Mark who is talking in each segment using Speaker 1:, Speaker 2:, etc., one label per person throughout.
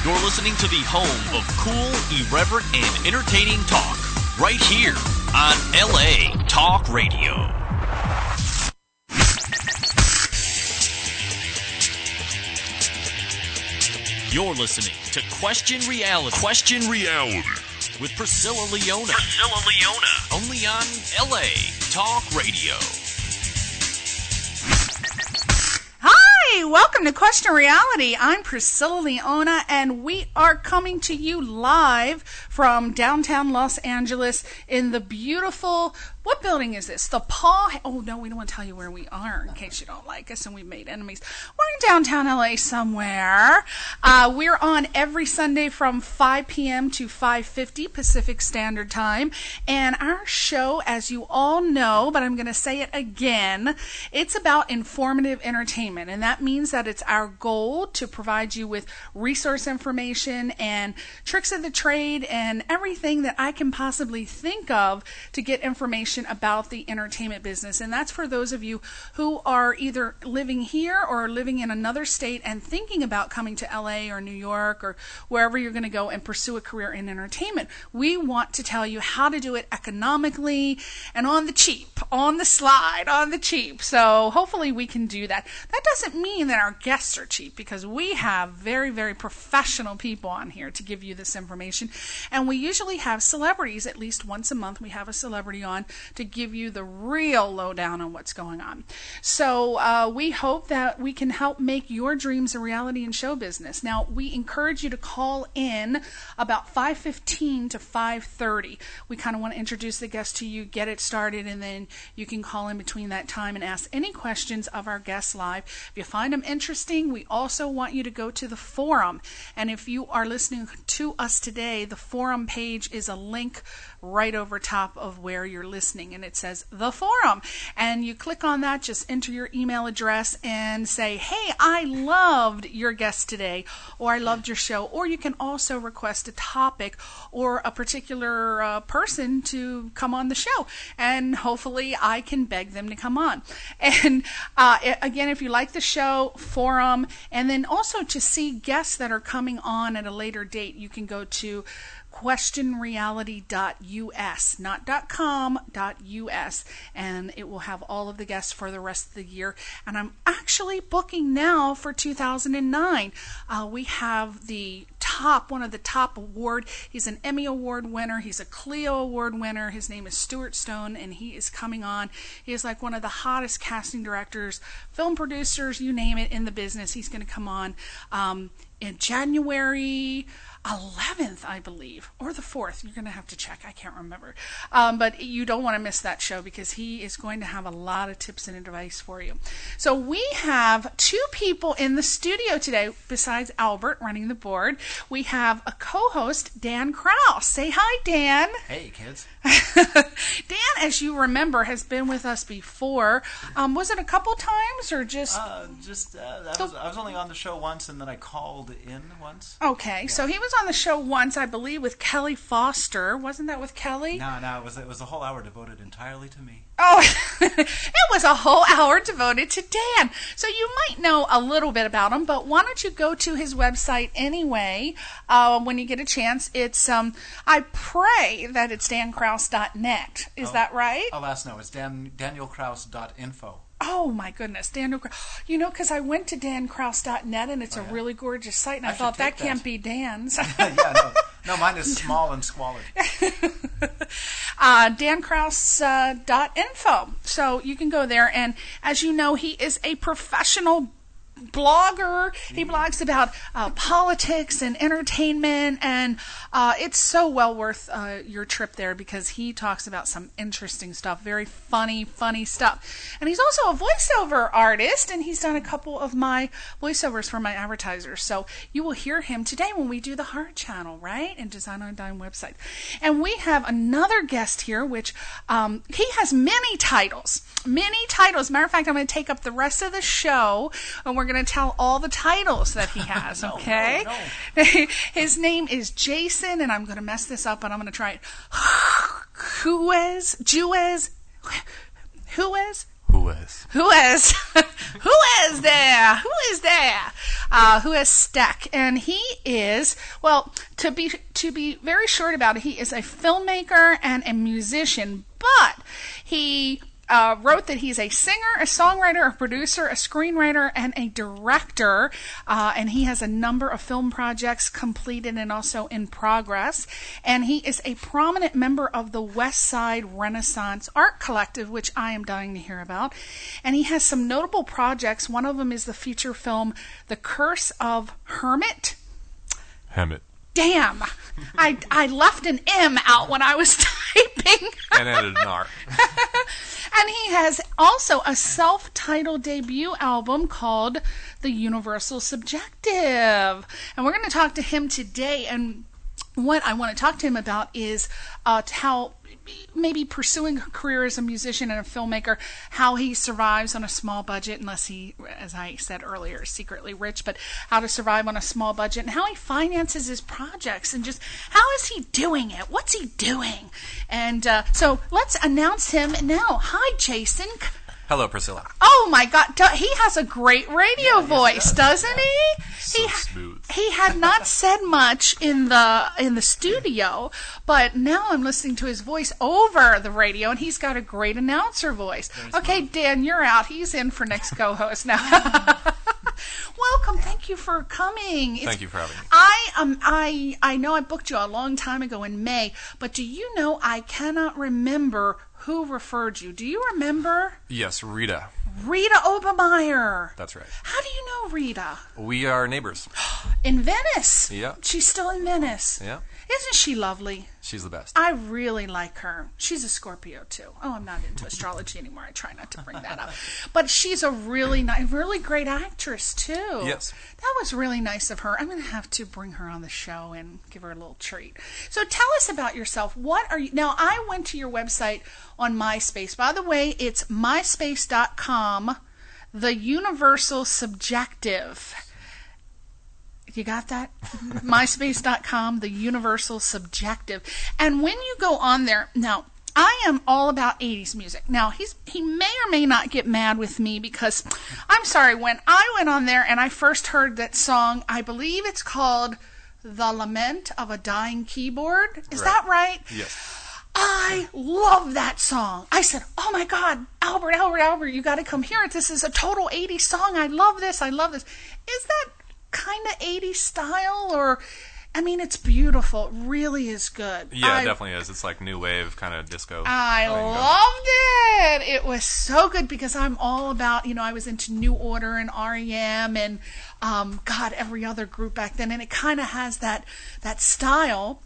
Speaker 1: You're listening to the home of cool, irreverent, and entertaining talk. Right here on LA Talk Radio. You're listening to Question Reality. Question Reality. With Priscilla Leona. Priscilla Leona. Only on LA Talk Radio.
Speaker 2: Hi, welcome to Question Reality. I'm Priscilla Leona, and we are coming to you live from downtown Los Angeles in the beautiful, what building is this? The Paw. Oh, no, we don't want to tell you where we are in case you don't like us and we've made enemies. We're in downtown LA somewhere. We're on every Sunday from 5 p.m. to 5:50 Pacific Standard Time. And our show, as you all know, but I'm going to say it again, it's about informative entertainment. And that means that it's our goal to provide you with resource information and tricks of the trade and everything that I can possibly think of to get information about the entertainment business. And that's for those of you who are either living here or living in another state and thinking about coming to LA or New York or wherever you're going to go and pursue a career in entertainment. We want to tell you how to do it economically and on the cheap, on the slide, on the cheap. So hopefully we can do that. That doesn't mean that our guests are cheap, because we have very, very professional people on here to give you this information. And we usually have celebrities. At least once a month we have a celebrity on to give you the real lowdown on what's going on. So we hope that we can help make your dreams a reality in show business. Now, we encourage you to call in about 5:15 to 5:30. We kind of want to introduce the guest to you, get it started, and then you can call in between that time and ask any questions of our guests live. If you find them interesting, we also want you to go to the forum. And if you are listening to us today, the forum page is a link right over top of where you're listening, and it says the forum, and you click on that, just enter your email address and say, hey, I loved your guest today, or I loved your show. Or you can also request a topic or a particular person to come on the show, and hopefully I can beg them to come on. And again, if you like the show, forum, and then also to see guests that are coming on at a later date, you can go to questionreality.us, not .com, .us, and it will have all of the guests for the rest of the year. And I'm actually booking now for 2009. We have one of the top award. He's an Emmy Award winner. He's a Clio Award winner. His name is Stuart Stone, and he is coming on. He is like one of the hottest casting directors, film producers, you name it, in the business. He's going to come on in January 11th, I believe, or the 4th. You're going to have to check. I can't remember. But you don't want to miss that show, because he is going to have a lot of tips and advice for you. So we have two people in the studio today besides Albert running the board. We have a co-host, Dan Krause. Say hi, Dan.
Speaker 3: Hey, kids.
Speaker 2: Dan, as you remember, has been with us before. Was it a couple times or just?
Speaker 3: I was only on the show once, and then I called in once.
Speaker 2: Okay, yeah. So he was on the show once, I believe, with Kelly Foster. Wasn't that with Kelly?
Speaker 3: No, it was a whole hour devoted entirely to me.
Speaker 2: Oh, it was a whole hour devoted to Dan. So you might know a little bit about him, but why don't you go to his website anyway when you get a chance. It's, I pray that it's dankrause.net. Is that right?
Speaker 3: Alas, no, it's danielkrause.info.
Speaker 2: Oh, my goodness. Daniel Krause. You know, because I went to dankrause.net, and it's a really gorgeous site, and I thought that can't be Dan's.
Speaker 3: Yeah, no, mine is small and squalid.
Speaker 2: dankrause.info. So you can go there, and as you know, he is a professional blogger. He blogs about politics and entertainment, and it's so well worth your trip there, because he talks about some interesting stuff, very funny stuff. And he's also a voiceover artist, and he's done a couple of my voiceovers for my advertisers. So you will hear him today when we do the Heart Channel, right? And Design on a Dime website. And we have another guest here, which he has many titles. Matter of fact, I'm going to take up the rest of the show, and we're going to tell all the titles that he has, okay? No. His name is Jason, and I'm going to mess this up, and I'm going to try it. Juez there? Who is there? Juez Steck, and he is, well, to be very short about it, he is a filmmaker and a musician, but he wrote that he's a singer, a songwriter, a producer, a screenwriter, and a director, and he has a number of film projects completed and also in progress, and he is a prominent member of the West Side Renaissance Art Collective, which I am dying to hear about, and he has some notable projects. One of them is the feature film The Curse of Hermit. Damn, I left an M out when I was typing.
Speaker 4: And added an R.
Speaker 2: And he has also a self-titled debut album called The Universal Subjective. And we're going to talk to him today. And what I want to talk to him about is how maybe pursuing a career as a musician and a filmmaker, how he survives on a small budget, unless he, as I said earlier, is secretly rich, but how to survive on a small budget, and how he finances his projects, and just how is he doing it? What's he doing? And so let's announce him now. Hi, Jason.
Speaker 4: Hello, Priscilla.
Speaker 2: Oh my God, he has a great radio voice, doesn't he?
Speaker 4: So smooth.
Speaker 2: He had not said much in the studio, but now I'm listening to his voice over the radio, and he's got a great announcer voice. Okay, Dan, you're out. He's in for next co-host now. Welcome. Thank you for coming.
Speaker 4: Thank you for having me.
Speaker 2: I know I booked you a long time ago in May, but do you know I cannot remember who referred you? Do you remember?
Speaker 4: Yes, Rita.
Speaker 2: Rita Obermeyer.
Speaker 4: That's right.
Speaker 2: How do you know Rita?
Speaker 4: We are neighbors.
Speaker 2: In Venice.
Speaker 4: Yeah.
Speaker 2: She's still in Venice.
Speaker 4: Yeah.
Speaker 2: Isn't she lovely?
Speaker 4: She's the best.
Speaker 2: I really like her. She's a Scorpio too. Oh, I'm not into astrology anymore. I try not to bring that up. But she's a really nice, really great actress too.
Speaker 4: Yes.
Speaker 2: That was really nice of her. I'm going to have to bring her on the show and give her a little treat. So tell us about yourself. What are you? Now, I went to your website on MySpace. By the way, it's myspace.com, The Universal Subjective. You got that? MySpace.com, The Universal Subjective. And when you go on there, now, I am all about 80s music. Now, he may or may not get mad with me because, I'm sorry, when I went on there and I first heard that song, I believe it's called The Lament of a Dying Keyboard. Is that right?
Speaker 4: Yes.
Speaker 2: I love that song. I said, oh my God, Albert, you got to come hear it. This is a total 80s song. I love this. Is that kind of 80s style, or I mean, it's beautiful. It really is good.
Speaker 4: Yeah, it definitely is. It's like new wave kind of disco.
Speaker 2: I loved it. It was so good because I'm all about, I was into New Order and REM and God, every other group back then, and it kind of has that style.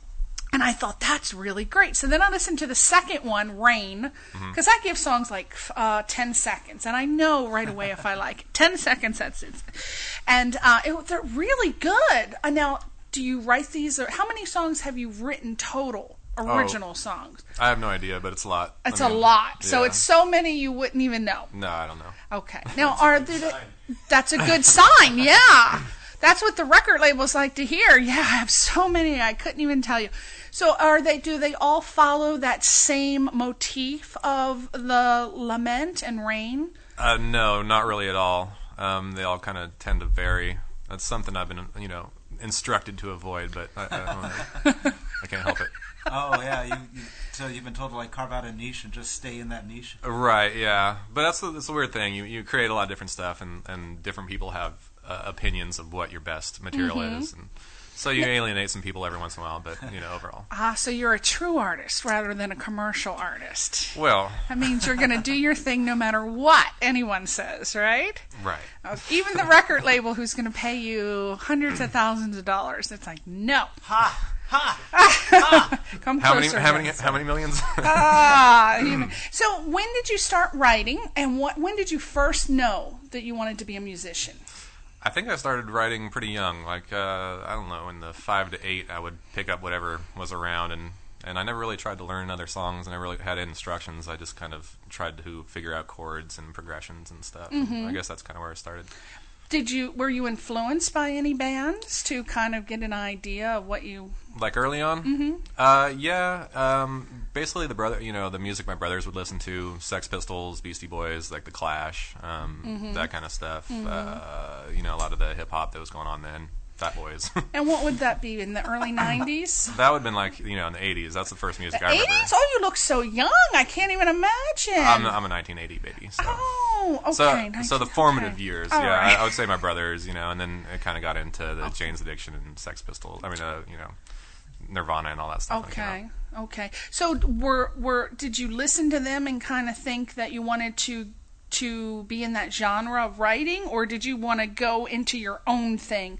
Speaker 2: And I thought, that's really great. So then I listened to the second one, Rain, because I give songs like 10 seconds. And I know right away if I like it. 10 seconds, that's it. And they're really good. Now, do you write these? Or how many songs have you written total, original songs?
Speaker 4: I have no idea, but it's a lot.
Speaker 2: It's a lot. Yeah. So it's so many you wouldn't even know.
Speaker 4: No, I don't know.
Speaker 2: Okay. Now, that's a good sign, yeah. That's what the record labels like to hear. Yeah, I have so many, I couldn't even tell you. So do they all follow that same motif of the lament and rain?
Speaker 4: No, not really at all. They all kind of tend to vary. That's something I've been, instructed to avoid, but I can't help it.
Speaker 3: Oh, yeah. So you've been told to carve out a niche and just stay in that niche?
Speaker 4: Right, yeah. But that's a weird thing. You create a lot of different stuff, and different people have opinions of what your best material is, and so you alienate some people every once in a while, but overall.
Speaker 2: So you're a true artist rather than a commercial artist.
Speaker 4: Well,
Speaker 2: that means you're going to do your thing no matter what anyone says, right?
Speaker 4: Right.
Speaker 2: Even the record label who's going to pay you hundreds of thousands of dollars, it's like, no. Come closer.
Speaker 4: How many millions?
Speaker 2: So when did you start writing, and when did you first know that you wanted to be a musician?
Speaker 4: I think I started writing pretty young. I don't know, in the 5 to 8, I would pick up whatever was around, and I never really tried to learn other songs. I never really had instructions. I just kind of tried to figure out chords and progressions and stuff. And I guess that's kind of where it started.
Speaker 2: Were you influenced by any bands to kind of get an idea of what you...
Speaker 4: Like early on? Basically the music my brothers would listen to, Sex Pistols, Beastie Boys, like The Clash, that kind of stuff. A lot of the hip-hop that was going on then, Fat Boys.
Speaker 2: And what would that be, in the early 90s?
Speaker 4: That would have been like, in the 80s. That's the first music I remember.
Speaker 2: 80s? Oh, you look so young. I can't even imagine.
Speaker 4: I'm a 1980 baby. So.
Speaker 2: Oh, okay.
Speaker 4: So the formative years,
Speaker 2: All right.
Speaker 4: I would say my brothers, and then it kind of got into the Jane's Addiction and Sex Pistols. Nirvana and all that stuff.
Speaker 2: Okay. So did you listen to them and kind of think that you wanted to be in that genre of writing, or did you want to go into your own thing?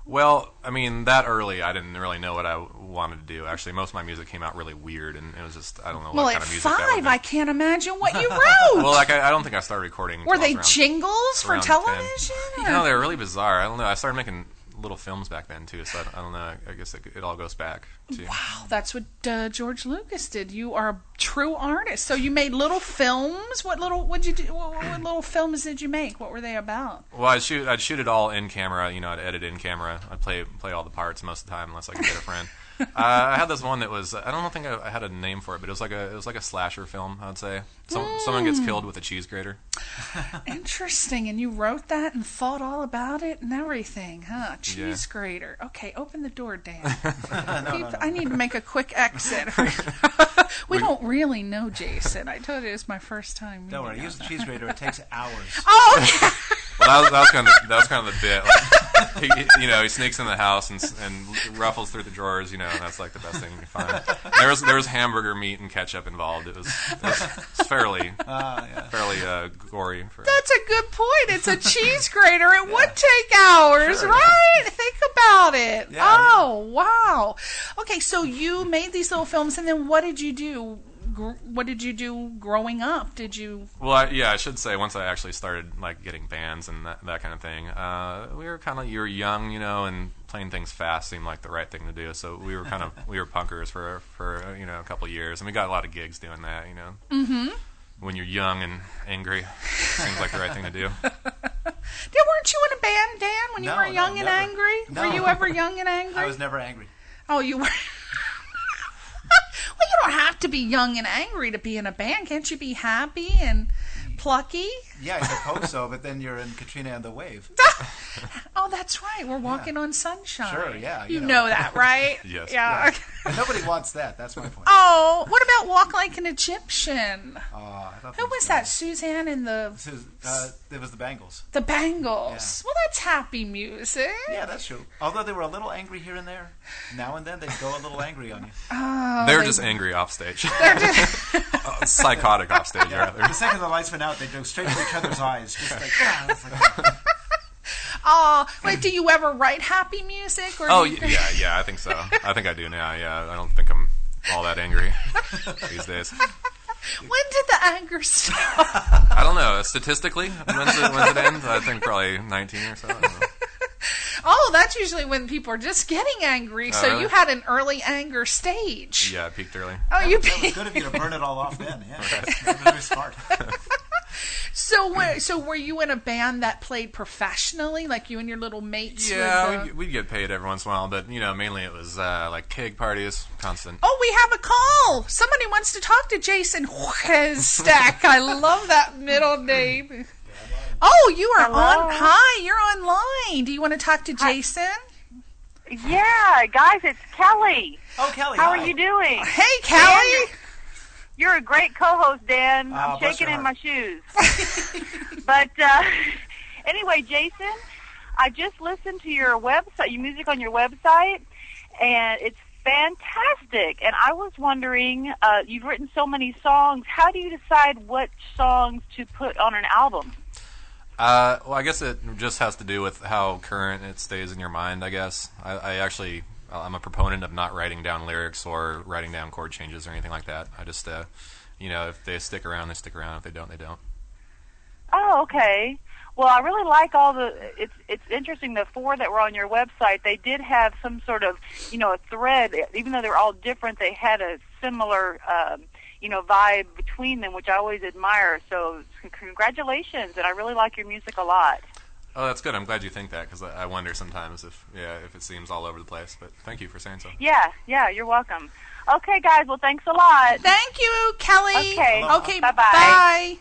Speaker 4: Well, that early, I didn't really know what I wanted to do. Actually, most of my music came out really weird, and it was just, I don't know what kind of music that was.
Speaker 2: Well, at 5, I can't imagine what you wrote.
Speaker 4: Well, I don't think I started recording.
Speaker 2: Were they jingles for television?
Speaker 4: They were really bizarre. I don't know. I started making little films back then, too, so I don't know. I guess it all goes back to...
Speaker 2: Wow, that's what George Lucas did. You are a true artist. So you made little films? What little films did you make? What were they about?
Speaker 4: Well, I'd shoot it all in camera. I'd edit in camera. I'd play all the parts most of the time, unless I could get a friend. I had this one that was, I don't think I had a name for it, but it was like a slasher film, I'd say. Someone gets killed with a cheese grater.
Speaker 2: Interesting. And you wrote that and thought all about it and everything, huh? Cheese grater. Okay, open the door, Dan. I need to make a quick exit. We don't really know Jason. I told you it's my first time.
Speaker 3: Don't worry, use the cheese grater. It takes hours.
Speaker 2: Oh, okay.
Speaker 4: Well, that was kind of the bit. Like, he sneaks in the house and ruffles through the drawers. And that's like the best thing you can find. There was hamburger meat and ketchup involved. It was fairly gory.
Speaker 2: That's a good point. It's a cheese grater. It would take hours, sure, right? Think about it. Yeah, wow. Okay, so you made these little films, and then what did you do? What did you do growing up? Did you... Well,
Speaker 4: I should say, once I actually started like getting bands and that kind of thing, you were young, and playing things fast seemed like the right thing to do. So we were punkers for a couple of years, and we got a lot of gigs doing that. Mm-hmm. When you're young and angry, seems like the right thing to do.
Speaker 2: Weren't you in a band, Dan, when you were young and angry? No. Were you ever young and angry?
Speaker 3: I was never angry.
Speaker 2: Oh, you were... Well, you don't have to be young and angry to be in a band. Can't you be happy and plucky?
Speaker 3: Yeah, I suppose so, but then you're in Katrina and the Wave.
Speaker 2: Oh, that's right. We're walking on sunshine.
Speaker 3: Sure, yeah.
Speaker 2: You know that, right?
Speaker 4: Yes.
Speaker 2: Yeah.
Speaker 3: And nobody wants that. That's my point.
Speaker 2: Oh, what about Walk Like an Egyptian?
Speaker 3: Who
Speaker 2: was that? Suzanne and the...
Speaker 3: It was the Bangles.
Speaker 2: The Bangles.
Speaker 3: Yeah.
Speaker 2: Well, that's happy music.
Speaker 3: Yeah, that's true. Although they were a little angry here and there. Now and then they'd go a little angry on you.
Speaker 4: They're just angry off stage. They're just... Psychotic off stage, rather.
Speaker 3: The second the lights went out, they'd go straight to each other's eyes. Just like,
Speaker 2: wait, do you ever write happy music? Or
Speaker 4: yeah, I think so. I think I do now, yeah. I don't think I'm all that angry these days.
Speaker 2: When did the anger stop?
Speaker 4: I don't know. Statistically, when's it end? I think probably 19 or so. I don't know.
Speaker 2: Oh, that's usually when people are just getting angry. So really? You had an early anger stage.
Speaker 4: Yeah, I peaked early.
Speaker 2: Oh,
Speaker 3: that was good of you to burn it all off then. Yeah, that was very smart.
Speaker 2: So were you in a band that played professionally, like you and your little mates?
Speaker 4: Yeah, we'd get paid every once in a while, but mainly it was like keg parties, constant.
Speaker 2: Oh, we have a call. Somebody wants to talk to Jason Juez Steck. I love that middle name. Oh, you are on. Hi, you're online. Do you want to talk to Jason?
Speaker 5: Yeah, guys, it's Kelly.
Speaker 3: Oh, Kelly.
Speaker 5: How are you doing?
Speaker 2: Hey, Kelly.
Speaker 5: Dan, you're a great co-host, Dan. I'm shaking in my shoes. But anyway, Jason, I just listened to your website, your music on your website, and it's fantastic. And I was wondering, you've written so many songs. How do you decide what songs to put on an album?
Speaker 4: Well, I guess it just has to do with how current it stays in your mind, I guess. I'm a proponent of not writing down lyrics or writing down chord changes or anything like that. I just, if they stick around, they stick around. If they don't, they don't.
Speaker 5: Oh, okay. Well, I really like all the, it's interesting, the 4 that were on your website, they did have some sort of, a thread. Even though they were all different, they had a similar, vibe between them, which I always admire. So congratulations, and I really like your music a lot.
Speaker 4: Oh, that's good. I'm glad you think that, because I wonder sometimes if it seems all over the place. But thank you for saying so.
Speaker 5: Yeah, you're welcome. Okay, guys. Well, thanks a lot.
Speaker 2: Thank you, Kelly.
Speaker 5: Okay.
Speaker 2: Okay.
Speaker 5: Bye-bye.
Speaker 2: Bye.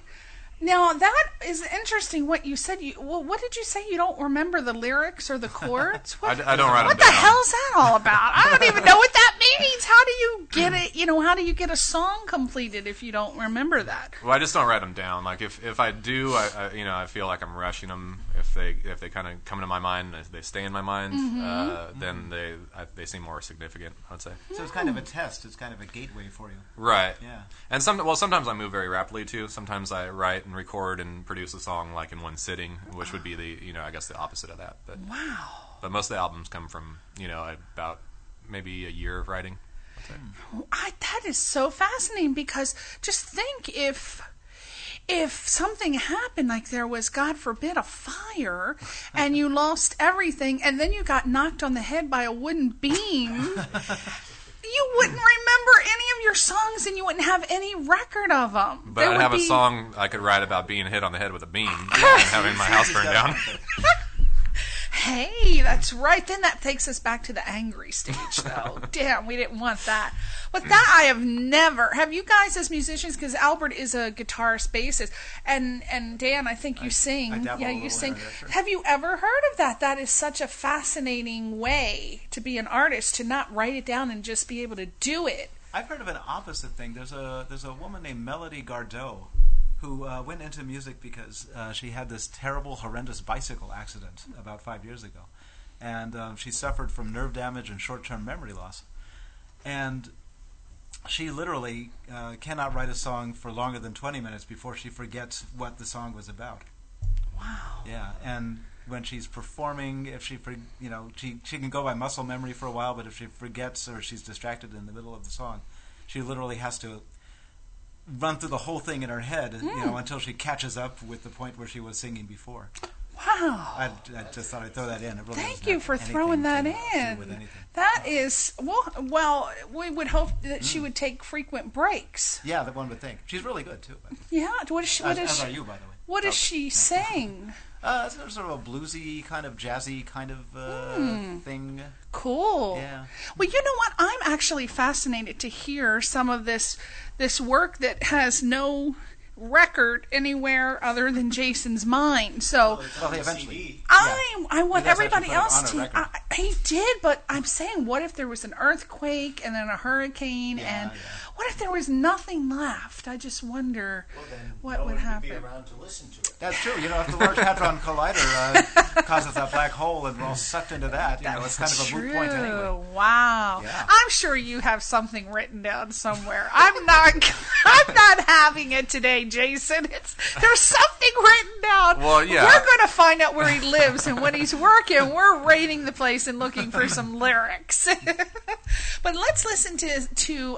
Speaker 2: Now, that is interesting what you said. What did you say? You don't remember the lyrics or the chords?
Speaker 4: I don't write them down.
Speaker 2: What the hell's that all about? I don't even know what that means. How do you get it? How do you get a song completed if you don't remember that?
Speaker 4: Well, I just don't write them down. Like if I do, I feel like I'm rushing them. If they kind of come into my mind, they stay in my mind, then they seem more significant, I would say.
Speaker 3: So it's kind of a test. It's kind of a gateway for you.
Speaker 4: Right.
Speaker 3: Yeah.
Speaker 4: And sometimes I move very rapidly too. Sometimes I write and record and produce a song like in one sitting, which would be I guess the opposite of that. But
Speaker 2: wow.
Speaker 4: But most of the albums come from about maybe a year of writing.
Speaker 2: That is so fascinating, because just think if something happened, like there was, God forbid, a fire, and you lost everything, and then you got knocked on the head by a wooden beam. You wouldn't remember any of your songs, and you wouldn't have any record of them.
Speaker 4: But I'd have a song I could write about being hit on the head with a beam and having my house burned down.
Speaker 2: Hey, that's right. Then that takes us back to the angry stage, though. Damn, we didn't want that. But that I have never. Have you guys as musicians? Because Albert is a guitarist, bassist, and Dan, I think you sing. You sing.
Speaker 3: Sure.
Speaker 2: Have you ever heard of that? That is such a fascinating way to be an artist, to not write it down and just be able to do it.
Speaker 3: I've heard of an opposite thing. There's a woman named Melody Gardot who went into music because she had this terrible, horrendous bicycle accident about 5 years ago. And she suffered from nerve damage and short-term memory loss. And she literally cannot write a song for longer than 20 minutes before she forgets what the song was about.
Speaker 2: Wow.
Speaker 3: Yeah, and when she's performing, if she can go by muscle memory for a while, but if she forgets or she's distracted in the middle of the song, she literally has to run through the whole thing in her head, until she catches up with the point where she was singing before.
Speaker 2: Wow.
Speaker 3: I just thought I'd throw that in. It really
Speaker 2: Thank you for throwing that in. That is, well, we would hope that she would take frequent breaks.
Speaker 3: Yeah, that one would think. She's really good, too.
Speaker 2: Yeah, as
Speaker 3: are you, by the way.
Speaker 2: What does she sing?
Speaker 3: It's sort of a bluesy, kind of jazzy kind of thing.
Speaker 2: Cool.
Speaker 3: Yeah.
Speaker 2: Well, you know what? I'm actually fascinated to hear some of this work that has no record anywhere other than Jason's mind. So
Speaker 3: Eventually.
Speaker 2: I want everybody else
Speaker 3: to.
Speaker 2: He did, but I'm saying, what if there was an earthquake and then a hurricane, and what if there was nothing left? I just wonder what would happen.
Speaker 6: Be around to listen to it.
Speaker 3: That's true. If the Large Hadron Collider causes that black hole and we're all sucked into that, it's kind of a moot point anyway.
Speaker 2: Wow.
Speaker 3: Yeah.
Speaker 2: I'm sure you have something written down somewhere. I'm not having it today, Jason. There's something written down.
Speaker 4: Well, yeah.
Speaker 2: We're going to find out where he lives, and when he's working, we're raiding the place and looking for some lyrics. But let's listen to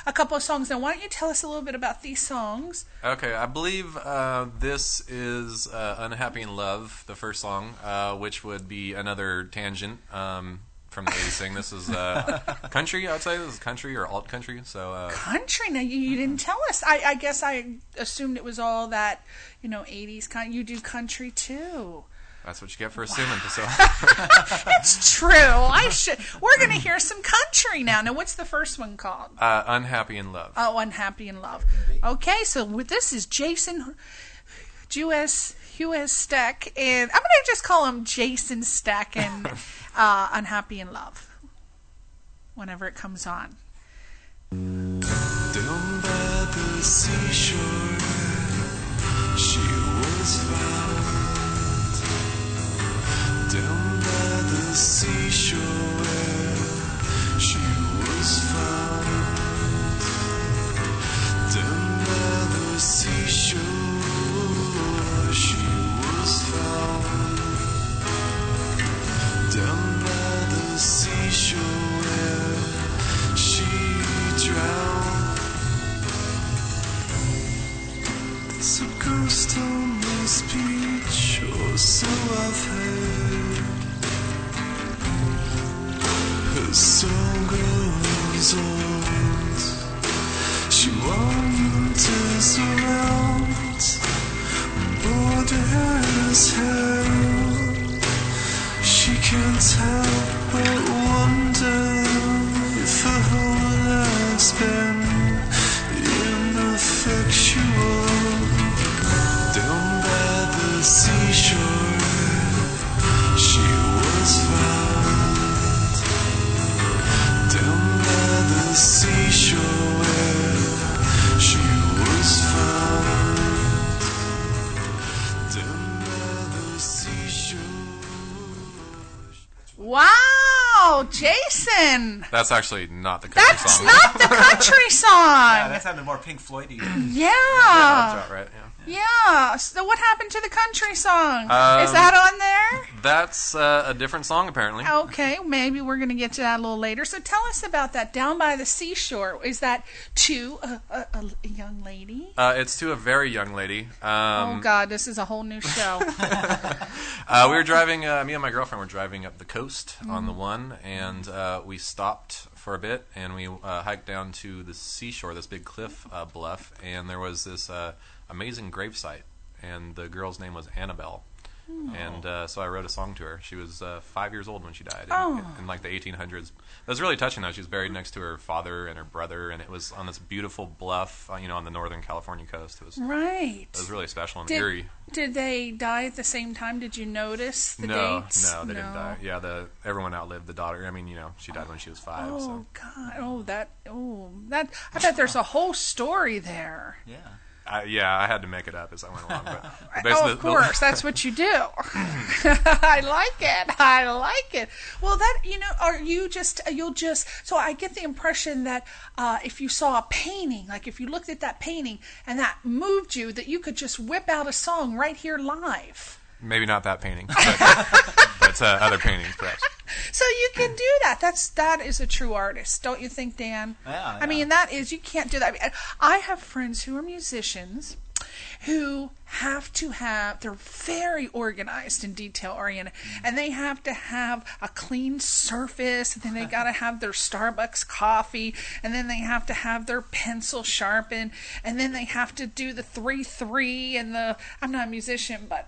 Speaker 2: a couple of songs. Now, why don't you tell us a little bit about these songs?
Speaker 4: Okay, I believe this is Unhappy in Love, the first song, which would be another tangent from the 80s thing. This is country, I would say. This is country or alt country. So
Speaker 2: country? Now, you didn't tell us. I guess I assumed it was all that, 80s kind. You do country, too.
Speaker 4: That's what you get for assuming, Priscilla.
Speaker 2: It's true. We're going to hear some country now. Now, what's the first one called?
Speaker 4: Unhappy in Love.
Speaker 2: Oh, Unhappy in Love. Okay, so this is Juez Steck, and I'm going to just call him Jason Steck, and Unhappy in Love, whenever it comes on.
Speaker 7: Down by the seashore, she was found. Down by the seashore, she was found. Down by the seashore, she was found. Down by the seashore, she drowned. Some ghost on this beach, or so I've heard. Her song goes on. She wanders around, borders held. She can't help but wonder if her whole life's been ineffectual. Down by the seashore, she was found. Down by the seashore, she was found. Down by the seashore.
Speaker 2: Wow, Jason.
Speaker 4: That's actually not the country
Speaker 2: That's
Speaker 4: song.
Speaker 2: not the country song.
Speaker 3: Yeah, that sounded more Pink Floyd-y.
Speaker 2: Yeah.
Speaker 4: That's right, yeah.
Speaker 2: Yeah. So what happened to the country song? Is that on there?
Speaker 4: That's a different song, apparently.
Speaker 2: Okay, maybe we're going to get to that a little later. So tell us about that. Down by the seashore. Is that to a young lady?
Speaker 4: It's to a very young lady.
Speaker 2: Oh, God, this is a whole new show.
Speaker 4: We were driving, me and my girlfriend were driving up the coast on the one, and we stopped for a bit, and we hiked down to the seashore, this big cliff bluff, and there was this amazing gravesite, and the girl's name was Annabelle. And so I wrote a song to her. She was 5 years old when she died in like the 1800s. It was really touching, though. She was buried next to her father and her brother, and it was on this beautiful bluff, on the northern California coast. It was really special and eerie.
Speaker 2: Did they die at the same time? Did you notice the dates?
Speaker 4: No, they didn't die. Yeah, everyone outlived the daughter. I mean, she died when she was 5.
Speaker 2: Oh,
Speaker 4: so.
Speaker 2: God. I bet there's a whole story there.
Speaker 3: Yeah.
Speaker 4: I had to make it up as I went along. But
Speaker 2: of course, that's what you do. I like it. Well, are you so I get the impression that if you saw a painting, like if you looked at that painting and that moved you, that you could just whip out a song right here live.
Speaker 4: Maybe not that painting, but other paintings, perhaps.
Speaker 2: So you can do that. That is a true artist, don't you think, Dan?
Speaker 3: Yeah.
Speaker 2: I mean, you can't do that. I mean, I have friends who are musicians who they're very organized and detail oriented, and they have to have a clean surface, and then they got to have their Starbucks coffee, and then they have to have their pencil sharpened, and then they have to do the 3/3 and I'm not a musician, but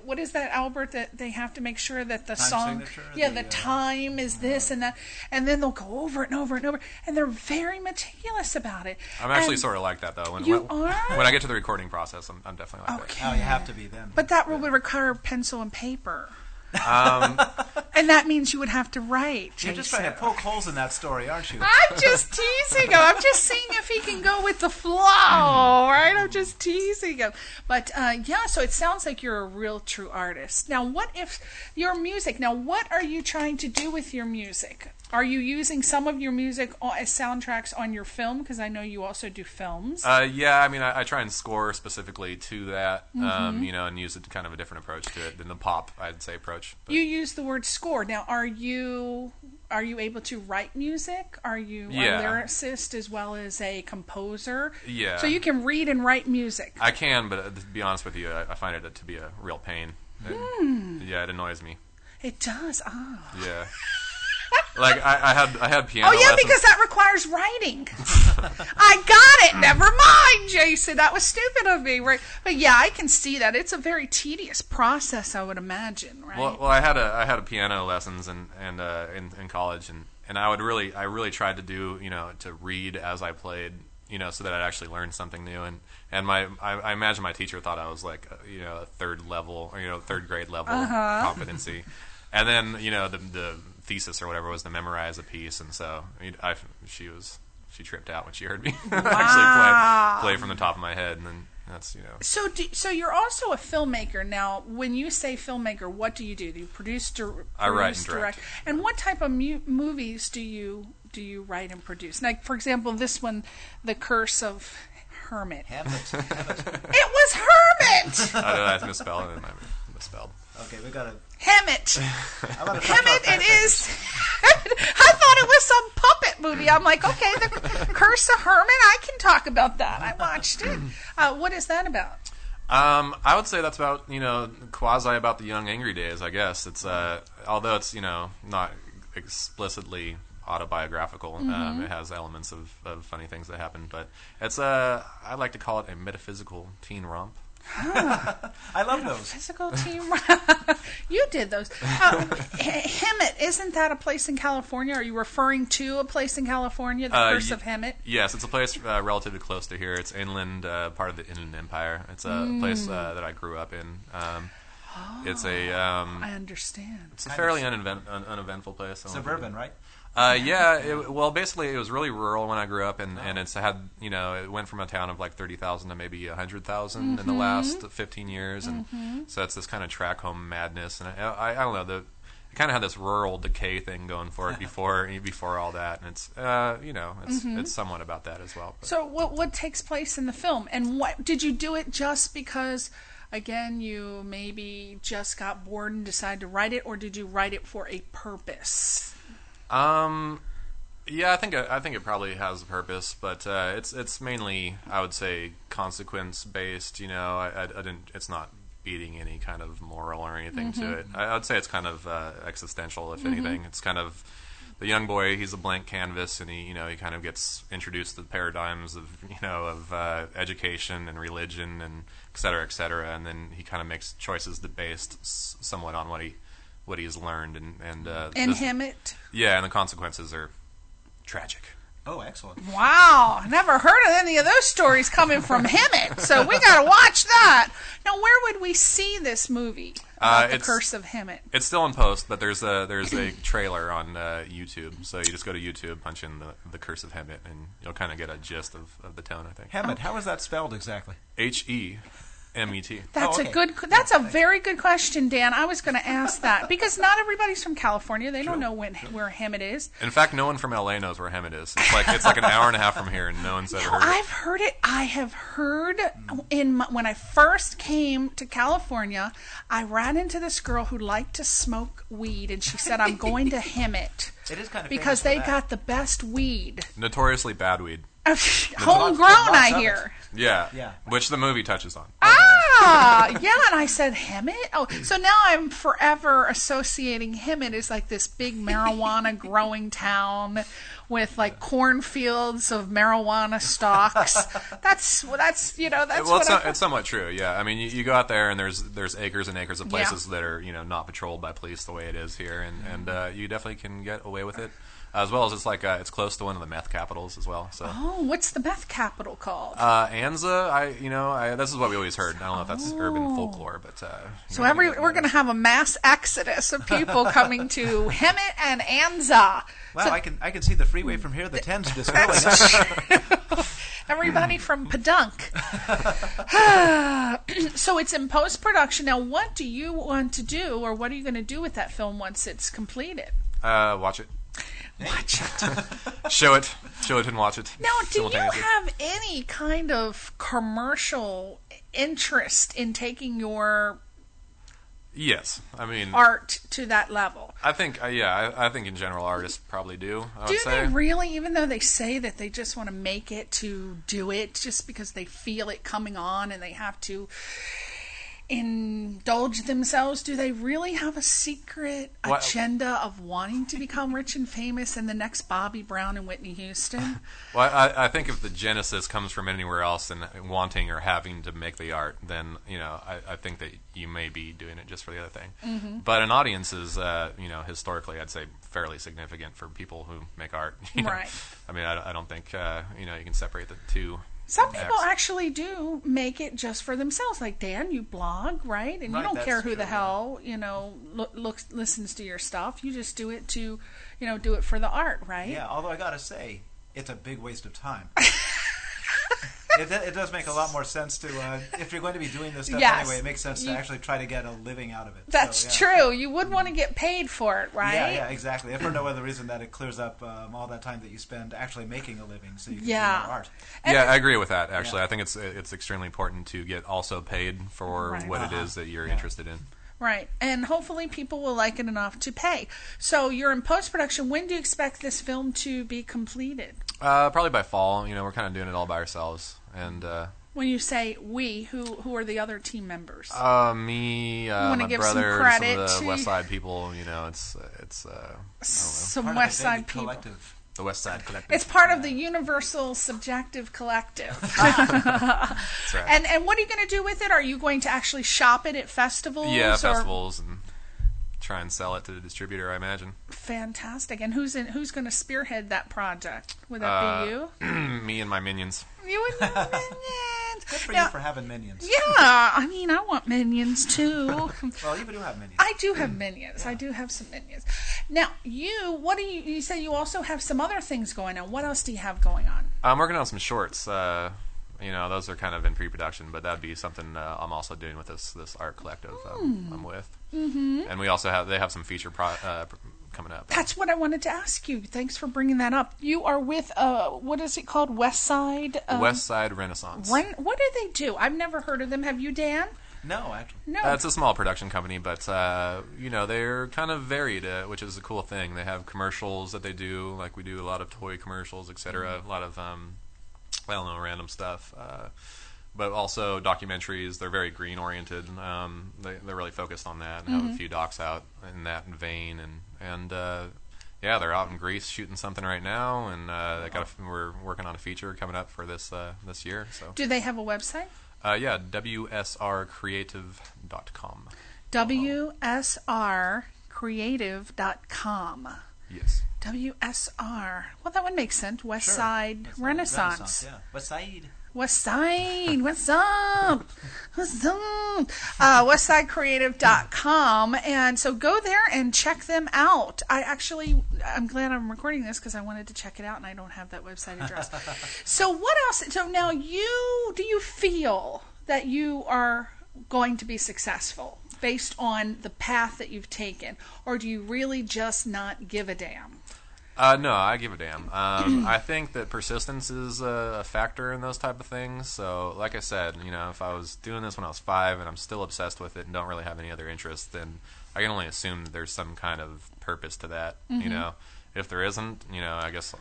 Speaker 2: what is that, Albert, that they have to make sure that the
Speaker 3: time
Speaker 2: song,
Speaker 3: signature,
Speaker 2: the time is this and that, and then they'll go over it and over and over, and they're very meticulous about it.
Speaker 4: I'm actually sort of like that, though. When I get to the recording process, I'm definitely like that.
Speaker 3: Oh, you have to be then.
Speaker 2: But that would require pencil and paper. And that means you would have to write.
Speaker 3: You're just trying to poke holes in that story, aren't you?
Speaker 2: I'm just teasing him. I'm just seeing if he can go with the flow, right? I'm just teasing him. But so it sounds like you're a real true artist. Now, what are you trying to do with your music? Are you using some of your music as soundtracks on your film? Because I know you also do films.
Speaker 4: Yeah, I mean, I try and score specifically to that, and use kind of a different approach to it than the pop, I'd say, approach. But.
Speaker 2: You use the word score. Now, are you able to write music? Are you a lyricist as well as a composer?
Speaker 4: Yeah.
Speaker 2: So you can read and write music.
Speaker 4: I can, but to be honest with you, I find it to be a real pain. It annoys me.
Speaker 2: It does.
Speaker 4: Yeah. Like I had piano.
Speaker 2: Oh yeah,
Speaker 4: lessons.
Speaker 2: because that requires writing. I got it. Never mind, Jason. That was stupid of me. Right? But yeah, I can see that. It's a very tedious process, I would imagine. Right?
Speaker 4: Well, I had a piano lessons in college, and I really tried to do to read as I played, so that I'd actually learn something new. And I imagine my teacher thought I was like a third grade level competency, and then the thesis or whatever was to memorize a piece, and so she tripped out when she heard me actually play from the top of my head, and then that's
Speaker 2: So you're also a filmmaker. Now, when you say filmmaker, what do you do? Do you produce,
Speaker 4: I write and direct.
Speaker 2: And what type of movies do you write and produce? Like, for example, this one, The Curse of Hermit.
Speaker 3: Hamlet.
Speaker 2: It was Hermit.
Speaker 4: I misspelled it. I misspelled.
Speaker 3: Okay, we gotta.
Speaker 2: Hammett. Hammett, it is. I thought it was some puppet movie. I'm like, okay, The Curse of Hermit. I can talk about that. I watched it. What is that about?
Speaker 4: I would say that's about quasi about the young angry days. I guess it's although it's not explicitly autobiographical. It has elements of funny things that happen, but it's I like to call it a metaphysical teen romp.
Speaker 3: I love those.
Speaker 2: Physical team. You did those. Hemet, isn't that a place in California? Are you referring to a place in California, the Curse of Hemet?
Speaker 4: Yes, it's a place relatively close to here. It's inland, part of the Inland Empire. It's a place that I grew up in. It's a.
Speaker 2: I understand.
Speaker 4: It's a fairly uneventful place.
Speaker 3: Suburban, right?
Speaker 4: Well, basically, it was really rural when I grew up, and it's had, it went from a town of like 30,000 to maybe 100,000 in the last 15 years, and so it's this kind of track home madness, and I don't know, it kind of had this rural decay thing going for it before all that, and it's it's somewhat about that as well. But.
Speaker 2: So what takes place in the film, and what did you do it just because? Again, you maybe just got bored and decided to write it, or did you write it for a purpose?
Speaker 4: Yeah, I think it probably has a purpose, but it's mainly, I would say, consequence based. I didn't. It's not beating any kind of moral or anything to it. I would say it's kind of existential, if anything. It's kind of the young boy. He's a blank canvas, and he kind of gets introduced to the paradigms of education and religion and et cetera, and then he kind of makes choices based somewhat on what he's learned and
Speaker 2: Hemet.
Speaker 4: Yeah, and the consequences are tragic.
Speaker 3: Oh, excellent.
Speaker 2: Wow, never heard of any of those stories coming from Hemet, so we got to watch that. Now, where would we see this movie about the Curse of Hemet?
Speaker 4: It's still in post, but there's a trailer on YouTube, so you just go to YouTube, punch in the Curse of Hemet, and you'll kind of get a gist of the tone, I think.
Speaker 3: Hemet, how is that spelled exactly?
Speaker 4: HEMET.
Speaker 2: That's a very good question, Dan. I was going to ask that because not everybody's from California. They don't know where Hemet is.
Speaker 4: In fact, no one from LA knows where Hemet is. It's like an hour and a half from here, and no one's ever heard it.
Speaker 2: I've heard it. I have heard when I first came to California, I ran into this girl who liked to smoke weed, and she said, "I'm going to Hemet."
Speaker 3: It is kind of
Speaker 2: because they got the best weed.
Speaker 4: Notoriously bad weed.
Speaker 2: Homegrown, I hear.
Speaker 4: Yeah, which the movie touches on.
Speaker 2: Yeah, and I said, Hemet? Oh, so now I'm forever associating Hemet as like this big marijuana growing town with like cornfields of marijuana stalks. That's
Speaker 4: it's somewhat true. Yeah, I mean, you go out there and there's acres and acres of places that are not patrolled by police the way it is here, and you definitely can get away with it. As well as it's close to one of the meth capitals as well. So.
Speaker 2: Oh, what's the meth capital called?
Speaker 4: Anza. This is what we always heard. I don't know if that's urban folklore, but
Speaker 2: so we're going to have a mass exodus of people coming to Hemet and Anza.
Speaker 3: Wow, so, I can see the freeway from here. The Thames just filling up.
Speaker 2: Everybody from Padunk. So it's in post-production. Now, what do you want to do, or what are you going to do with that film once it's completed?
Speaker 4: Watch it.
Speaker 2: Watch it.
Speaker 4: Show it and watch it.
Speaker 2: Now, do you have any kind of commercial interest in taking your
Speaker 4: Yes, I mean
Speaker 2: art to that level?
Speaker 4: I think, I think in general artists probably do.
Speaker 2: Do they really, even though they say that they just want to make it to do it, just because they feel it coming on and they have to indulge themselves, do they really have a secret agenda of wanting to become rich and famous and the next Bobby Brown and Whitney Houston?
Speaker 4: Well, I think if the genesis comes from anywhere else than wanting or having to make the art, then I think that you may be doing it just for the other thing. Mm-hmm. But an audience is historically, I'd say, fairly significant for people who make art.
Speaker 2: Right.
Speaker 4: I mean, I don't think you can separate the two.
Speaker 2: Some people actually do make it just for themselves. Like Dan, you blog, right? And you don't care who the hell, listens to your stuff. You just do it to, do it for the art, right?
Speaker 3: Yeah, although I gotta say, it's a big waste of time. It does make a lot more sense to, if you're going to be doing this stuff anyway, it makes sense to actually try to get a living out of it.
Speaker 2: That's true. You would want to get paid for it, right?
Speaker 3: Yeah, exactly. If for no other reason that it clears up all that time that you spend actually making a living so you can do more art.
Speaker 4: I agree with that, actually. I think it's extremely important to get also paid for what it is that you're interested in.
Speaker 2: Right, and hopefully people will like it enough to pay. So you're in post-production. When do you expect this film to be completed?
Speaker 4: Probably by fall. We're kind of doing it all by ourselves. And
Speaker 2: when you say we, who are the other team members?
Speaker 4: Me, my brother, some of the West Side people. It's some
Speaker 2: West Side people.
Speaker 3: Collective.
Speaker 4: The West Side Collective.
Speaker 2: It's part of the Universal Subjective Collective.
Speaker 4: That's right.
Speaker 2: And what are you going to do with it? Are you going to actually shop it at festivals?
Speaker 4: Yeah, festivals and try and sell it to the distributor, I imagine.
Speaker 2: Fantastic. And who's going to spearhead that project? Would that be you?
Speaker 4: Me and my minions.
Speaker 2: You and your minions.
Speaker 3: Good for you for having minions.
Speaker 2: Yeah, I mean, I want minions too.
Speaker 3: Well, you do have minions.
Speaker 2: I do have minions. Yeah. I do have some minions. Now, you say you also have some other things going on. What else do you have going on?
Speaker 4: I'm working on some shorts. Those are kind of in pre-production, but that'd be something I'm also doing with this art collective I'm with. Mm-hmm. And they have some feature coming up.
Speaker 2: That's what I wanted to ask you. Thanks for bringing that up. You are with what is it called? West Side
Speaker 4: Renaissance.
Speaker 2: What do they do? I've never heard of them. Have you, Dan?
Speaker 3: No, actually.
Speaker 2: No.
Speaker 4: It's a small production company, but they're kind of varied, which is a cool thing. They have commercials that they do, like we do a lot of toy commercials, etc. Mm-hmm. A lot of random stuff. But also documentaries. They're very green oriented. They're really focused on that, and have a few docs out in that vein. And they're out in Greece shooting something right now, and we're working on a feature coming up for this year. So
Speaker 2: do they have a website?
Speaker 4: WSRcreative.com.
Speaker 2: WSRcreative.com.
Speaker 4: Yes.
Speaker 2: WSR. Well, that would make sense. West Side Renaissance.
Speaker 3: Yeah. West Side.
Speaker 2: West Side. What's up? What's up? WestSideCreative.com. And so go there and check them out. I'm glad I'm recording this because I wanted to check it out and I don't have that website address. So what else? So now do you feel that you are going to be successful based on the path that you've taken? Or do you really just not give a damn?
Speaker 4: No, I give a damn. I think that persistence is a factor in those type of things. So, like I said, if I was doing this when I was 5 and I'm still obsessed with it and don't really have any other interests, then I can only assume that there's some kind of purpose to that. Mm-hmm. If there isn't, I guess,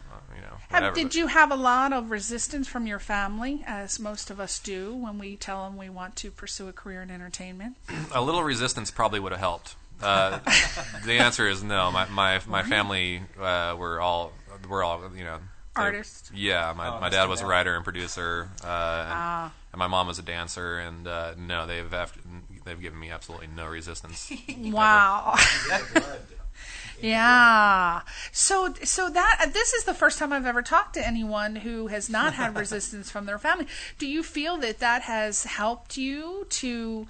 Speaker 4: whatever.
Speaker 2: Did you have a lot of resistance from your family, as most of us do, when we tell them we want to pursue a career in entertainment?
Speaker 4: A little resistance probably would have helped. The answer is no. My family we're all
Speaker 2: artists.
Speaker 4: Yeah, my dad was a writer and producer, and my mom was a dancer, and no, they've given me absolutely no resistance.
Speaker 2: Wow. Yeah. So that this is the first time I've ever talked to anyone who has not had resistance from their family. Do you feel that has helped you to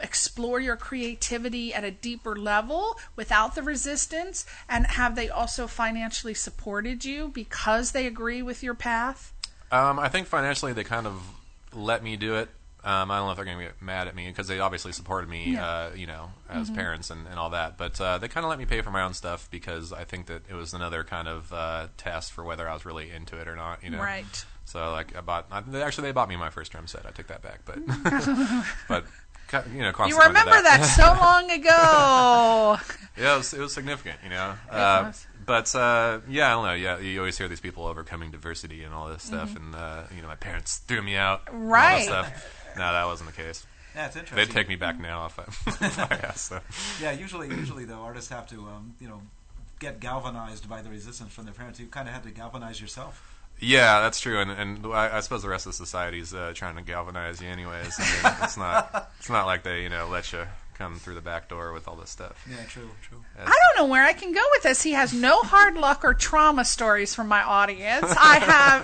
Speaker 2: explore your creativity at a deeper level without the resistance? And have they also financially supported you because they agree with your path?
Speaker 4: I think financially they kind of let me do it. I don't know if they're going to get mad at me because they obviously supported me, as parents and all that. But they kind of let me pay for my own stuff because I think that it was another kind of test for whether I was really into it or not.
Speaker 2: Right.
Speaker 4: So like they bought me my first drum set. I take that back, but
Speaker 2: you remember that so long ago.
Speaker 4: Yeah, it was significant. But I don't know. Yeah, you always hear these people overcoming diversity and all this stuff, and my parents threw me out.
Speaker 2: Right.
Speaker 4: And all that stuff. No, that wasn't the case.
Speaker 3: Yeah, it's interesting.
Speaker 4: They'd take me back now if I asked. So.
Speaker 3: Yeah, usually though, artists have to get galvanized by the resistance from their parents. You kind of had to galvanize yourself.
Speaker 4: Yeah, that's true, and I suppose the rest of society's trying to galvanize you anyways. I mean, it's not like they let you come through the back door with all this stuff.
Speaker 3: Yeah, true.
Speaker 2: I don't know where I can go with this. He has no hard luck or trauma stories from my audience.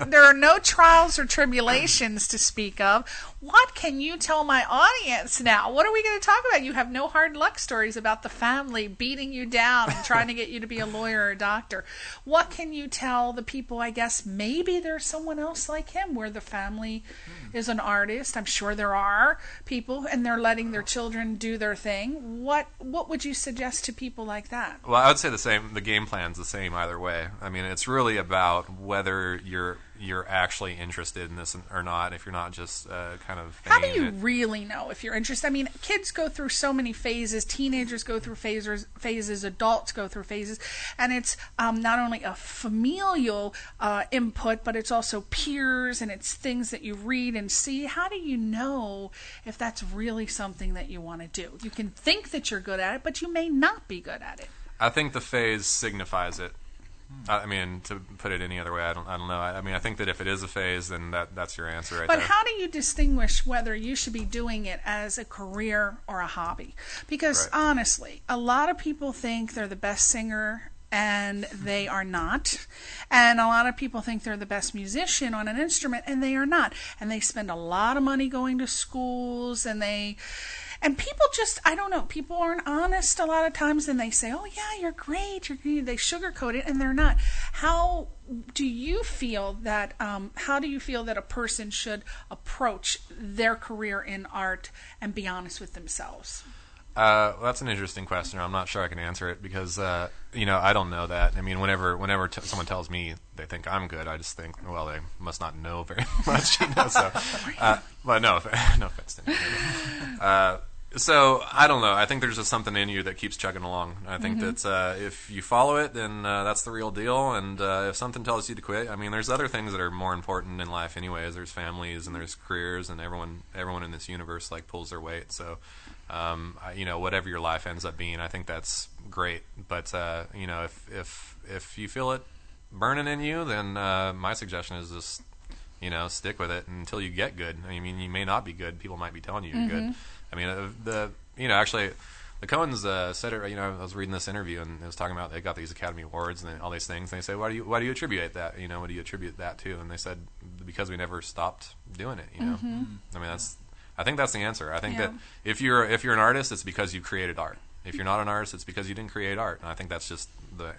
Speaker 2: There are no trials or tribulations to speak of. What can you tell my audience now? What are we going to talk about? You have no hard luck stories about the family beating you down and trying to get you to be a lawyer or a doctor. What can you tell the people? I guess maybe there's someone else like him where the family is an artist. I'm sure there are people, and they're letting their children do their thing. What would you suggest to people like that?
Speaker 4: Well, I would say the same. The game plan's the same either way. I mean, it's really about whether you're actually interested in this or not. If you're not just kind of
Speaker 2: how do you really know if you're interested? I mean, kids go through so many phases. Teenagers go through phases. Adults go through phases, and it's not only a familial input, but it's also peers, and it's things that you read and see. How do you know if that's really something that you want to do? You can think that you're good at it, but you may not be good at it.
Speaker 4: I think the phase signifies it. I mean, to put it any other way, I don't know. I mean, I think that if it is a phase, then that's your answer right
Speaker 2: there.
Speaker 4: there.
Speaker 2: But how do you distinguish whether you should be doing it as a career or a hobby? Because honestly, a lot of people think they're the best singer and they are not. And a lot of people think they're the best musician on an instrument and they are not. And they spend a lot of money going to schools and people just, I don't know, people aren't honest a lot of times, and they say, oh, yeah, you're great. They sugarcoat it, and they're not. How do you feel that a person should approach their career in art and be honest with themselves?
Speaker 4: Well, that's an interesting question. I'm not sure I can answer it because, I don't know that. I mean, whenever someone tells me they think I'm good, I just think, well, they must not know very much, so, but no offense to anybody. So I don't know. I think there's just something in you that keeps chugging along. I think that if you follow it, then that's the real deal. And if something tells you to quit, I mean, there's other things that are more important in life, anyways. There's families and there's careers, and everyone in this universe pulls their weight. So, whatever your life ends up being, I think that's great. But if you feel it burning in you, then my suggestion is just stick with it until you get good. I mean, you may not be good. People might be telling you you're good. I mean, actually, the Coens said it. I was reading this interview and it was talking about they got these Academy Awards and all these things. And they say, why do you attribute that? What do you attribute that to? And they said because we never stopped doing it. I mean, I think that's the answer. I think that if you're an artist, it's because you created art. If you're not an artist, it's because you didn't create art. And I think that's just I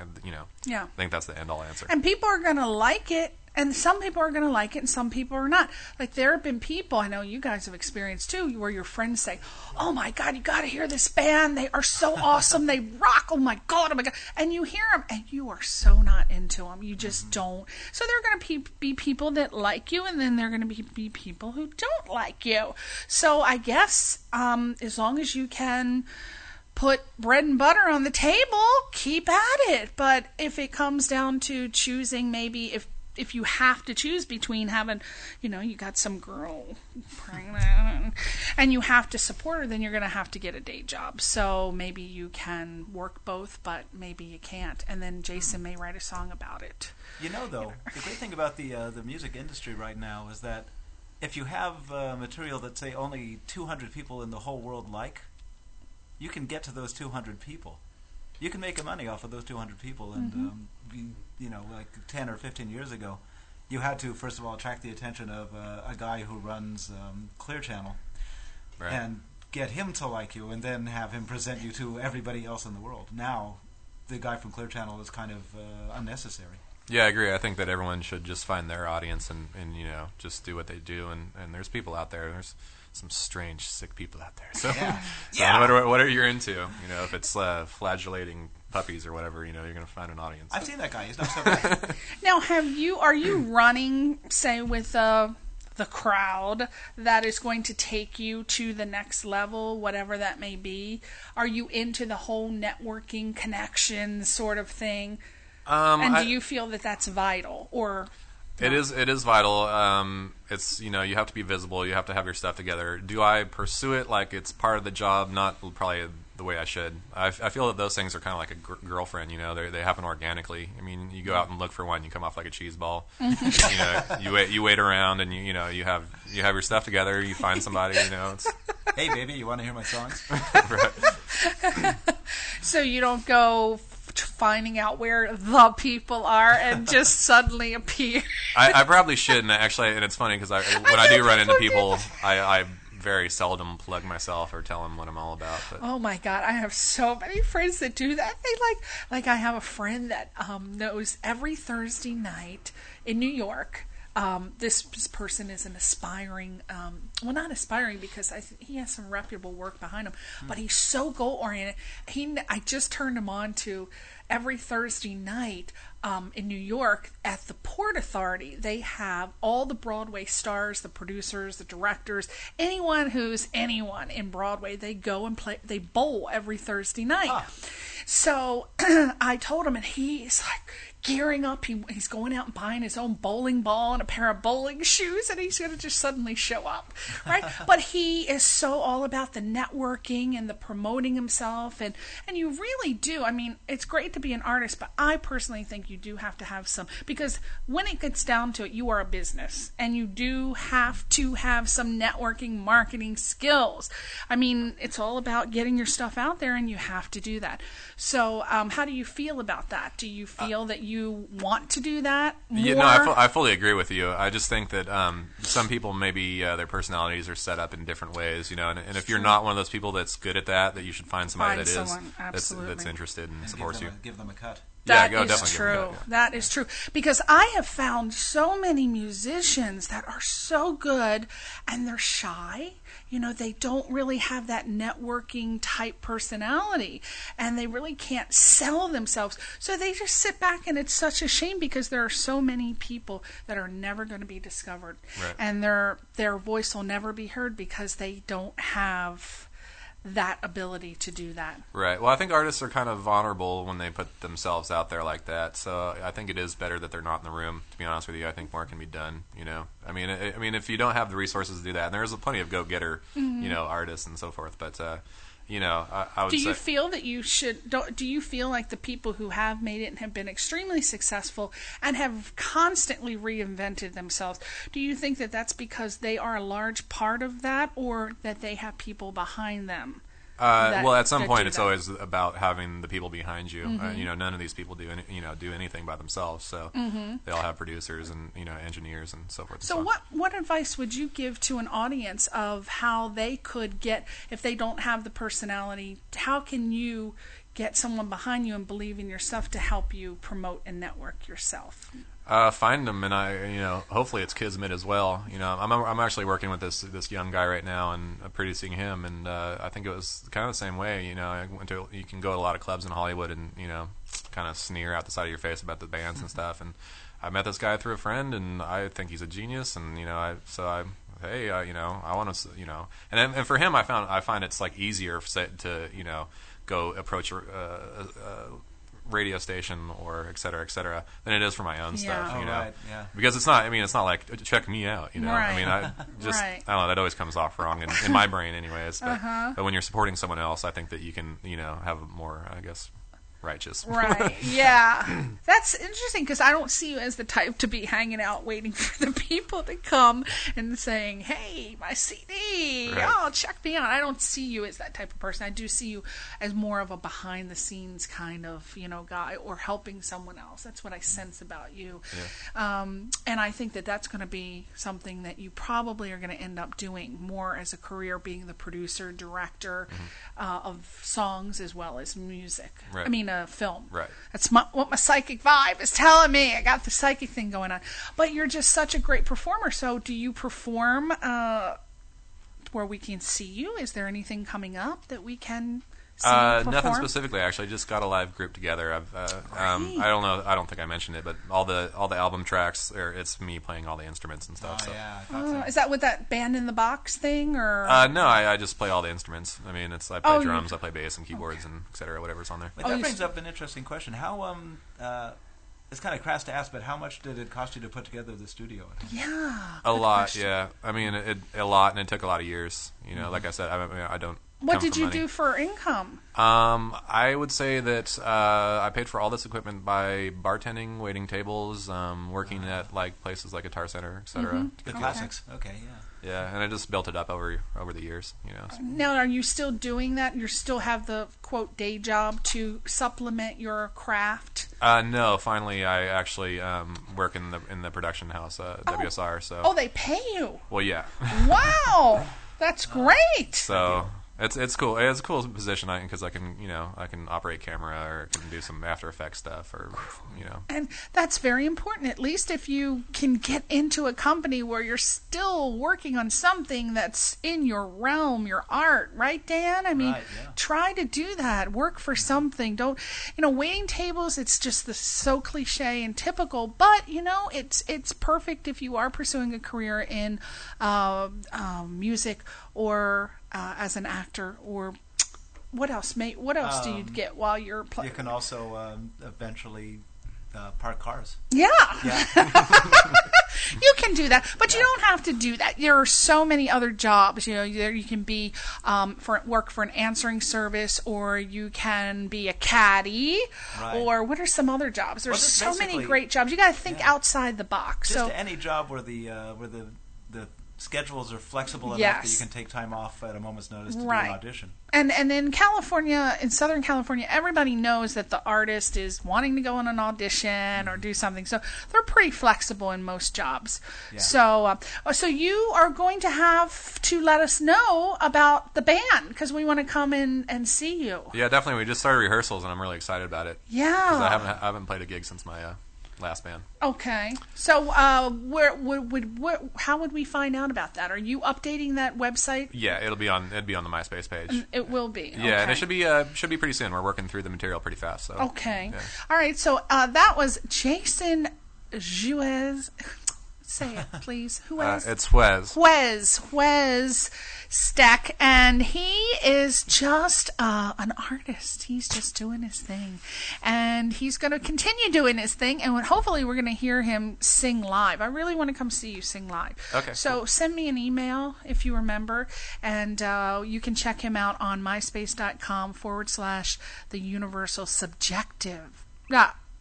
Speaker 4: think that's the end-all answer.
Speaker 2: And people are going to like it, and some people are going to like it, and some people are not. Like, there have been people, I know you guys have experienced too, where your friends say, oh my God, you got to hear this band. They are so awesome. They rock. Oh my God. And you hear them, and you are so not into them. You just don't. So there are going to be people that like you, and then there are going to be people who don't like you. So I guess as long as you can put bread and butter on the table, keep at it. But if it comes down to choosing, maybe if you have to choose between having, you got some girl pregnant and you have to support her, then you're going to have to get a day job. So maybe you can work both, but maybe you can't. And then Jason may write a song about it.
Speaker 3: Though, the great thing about the music industry right now is that if you have material that, say, only 200 people in the whole world like, you can get to those 200 people. You can make money off of those 200 people. And, like 10 or 15 years ago, you had to, first of all, attract the attention of a guy who runs Clear Channel and get him to like you and then have him present you to everybody else in the world. Now, the guy from Clear Channel is kind of unnecessary. Yeah,
Speaker 4: I agree. I think that everyone should just find their audience and just do what they do. And there's people out there. There's some strange, sick people out there. So, no matter what you're into, if it's flagellating puppies or whatever, you're going to find an audience.
Speaker 3: I've seen that guy. He's not so bad.
Speaker 2: Now, are you running, say, with the crowd that is going to take you to the next level, whatever that may be? Are you into the whole networking connection sort of thing? And do you feel that that's vital, or?
Speaker 4: It is vital. It's you have to be visible. You have to have your stuff together. Do I pursue it like it's part of the job? Not probably the way I should. I feel that those things are kind of like a girlfriend. They happen organically. I mean, you go out and look for one, you come off like a cheese ball. You wait around, and you have your stuff together. You find somebody. It's,
Speaker 3: hey baby, you want to hear my songs?
Speaker 4: Right.
Speaker 2: So you don't go finding out where the people are and just suddenly appear.
Speaker 4: I probably shouldn't, actually, and it's funny because when I do run into people, I very seldom plug myself or tell them what I'm all about. But.
Speaker 2: Oh my God, I have so many friends that do that. They like I have a friend that knows every Thursday night in New York. This person is an aspiring, not aspiring because he has some reputable work behind him, but he's so goal-oriented. I just turned him on to every Thursday night in New York at the Port Authority. They have all the Broadway stars, the producers, the directors, anyone who's anyone in Broadway. They go and play. They bowl every Thursday night. So I told him, and he's like gearing up. He's going out and buying his own bowling ball and a pair of bowling shoes, and he's going to just suddenly show up, right? But he is so all about the networking and the promoting himself, and you really do. I mean, it's great to be an artist, but I personally think you do have to have some, because when it gets down to it, you are a business, and you do have to have some networking, marketing skills. I mean, it's all about getting your stuff out there, and you have to do that. So how do you feel about that? Do you feel that you want to do that more?
Speaker 4: Yeah, no, I fully agree with you. I just think that some people, maybe their personalities are set up in different ways, you know, and if you're not one of those people that's good at that you should find somebody that's interested and supports you.
Speaker 3: Give them a cut.
Speaker 2: That is true. That is true. Because I have found so many musicians that are so good and they're shy. You know, they don't really have that networking type personality, and they really can't sell themselves. So they just sit back, and it's such a shame because there are so many people that are never going to be discovered.
Speaker 4: Right.
Speaker 2: And their voice will never be heard because they don't have that ability to do that.
Speaker 4: Right. Well, I think artists are kind of vulnerable when they put themselves out there like that. So I think it is better that they're not in the room. To be honest with you, I think more can be done. You know, I mean, if you don't have the resources to do that, and there's plenty of go-getter, you know, artists and so forth. But you know, I would say.
Speaker 2: Do you feel that you should? Do you feel like the people who have made it and have been extremely successful and have constantly reinvented themselves? Do you think that that's because they are a large part of that, or that they have people behind them?
Speaker 4: Well, at some point, it's always about having the people behind you. You know, none of these people do anything by themselves. So they all have producers and engineers and so forth.
Speaker 2: So what advice would you give to an audience of how they could get, if they don't have the personality, how can you get someone behind you and believe in your stuff to help you promote and network yourself?
Speaker 4: Find them, and hopefully it's kismet as well. You know, I'm actually working with this young guy right now and producing him, and I think it was kind of the same way. You know, you can go to a lot of clubs in Hollywood and kind of sneer out the side of your face about the bands and stuff. And I met this guy through a friend, and I think he's a genius. And I want to, and for him, I find it's like easier to go approach a radio station or et cetera, than it is for my own stuff,
Speaker 3: Right, yeah.
Speaker 4: Because it's not like, check me out,
Speaker 2: Right.
Speaker 4: I mean, I just, I don't know, that always comes off wrong in my brain anyways, but when you're supporting someone else, I think that you can, have a more, I guess, righteous.
Speaker 2: Right, yeah. That's interesting because I don't see you as the type to be hanging out waiting for the people to come and saying, hey, my CD, oh, check me out. I don't see you as that type of person. I do see you as more of a behind-the-scenes kind of, guy, or helping someone else. That's what I sense about you. Yeah. And I think that that's going to be something that you probably are going to end up doing more as a career, being the producer, director of songs as well as music.
Speaker 4: Right.
Speaker 2: I mean, film.
Speaker 4: Right.
Speaker 2: That's what my psychic vibe is telling me. I got the psychic thing going on. But you're just such a great performer. So do you perform where we can see you? Is there anything coming up that we can see you perform?
Speaker 4: Nothing specifically, actually. I just got a live group together. I don't know. I don't think I mentioned it, but all the album tracks, it's me playing all the instruments and stuff.
Speaker 3: Yeah, I thought so.
Speaker 2: Is that with that band in the box thing, or?
Speaker 4: No, I just play all the instruments. I mean, I play drums, I play bass and keyboards and et cetera, whatever's on there.
Speaker 3: But that brings up an interesting question. How it's kind of crass to ask, but how much did it cost you to put together the studio?
Speaker 2: Yeah.
Speaker 4: A lot, yeah. I mean, a lot, and it took a lot of years. Like I said, I don't.
Speaker 2: What did you do for income?
Speaker 4: I would say that I paid for all this equipment by bartending, waiting tables, working at like places like Guitar Center, et cetera.
Speaker 3: The classics. Okay, yeah.
Speaker 4: Yeah, and I just built it up over the years. So.
Speaker 2: Now, are you still doing that? You still have the quote day job to supplement your craft?
Speaker 4: No, finally, I actually work in the production house, WSR. So.
Speaker 2: Oh, they pay you?
Speaker 4: Well, yeah.
Speaker 2: Wow, that's great.
Speaker 4: So. It's cool. It's a cool position because I can operate camera or can do some After Effects stuff
Speaker 2: And that's very important. At least if you can get into a company where you're still working on something that's in your realm, your art, right, Dan? I mean, try to do that. Work for something. Don't waiting tables. It's just so cliche and typical, but it's perfect if you are pursuing a career in music or as an actor or What else, mate? What else do you get while you're playing?
Speaker 3: You can also eventually park cars.
Speaker 2: Yeah.
Speaker 3: Yeah.
Speaker 2: You can do that, but you don't have to do that. There are so many other jobs. You can be work for an answering service, or you can be a caddy, or what are some other jobs? There's so many great jobs. You got to think outside the box.
Speaker 3: Just any job where the schedules are flexible enough that you can take time off at a moment's notice to do an audition.
Speaker 2: And in California, in Southern California, everybody knows that the artist is wanting to go on an audition or do something. So they're pretty flexible in most jobs. Yeah. So you are going to have to let us know about the band, because we want to come in and see you.
Speaker 4: Yeah, definitely. We just started rehearsals, and I'm really excited about it.
Speaker 2: Yeah.
Speaker 4: Because I haven't played a gig since my last band.
Speaker 2: Okay. So how would we find out about that? Are you updating that website?
Speaker 4: Yeah, it'd be on the MySpace page.
Speaker 2: It will be.
Speaker 4: Yeah,
Speaker 2: okay.
Speaker 4: and it should be pretty soon. We're working through the material pretty fast. So.
Speaker 2: Okay.
Speaker 4: Yeah.
Speaker 2: All right. So that was Jason Juez. Say it, please.
Speaker 4: It's
Speaker 2: Juez Steck, and he is just an artist. He's just doing his thing, and he's going to continue doing his thing, and hopefully we're going to hear him sing live. I really want to come see you sing live.
Speaker 4: Okay.
Speaker 2: So send me an email if you remember, and you can check him out on myspace.com/The Universal Subjective.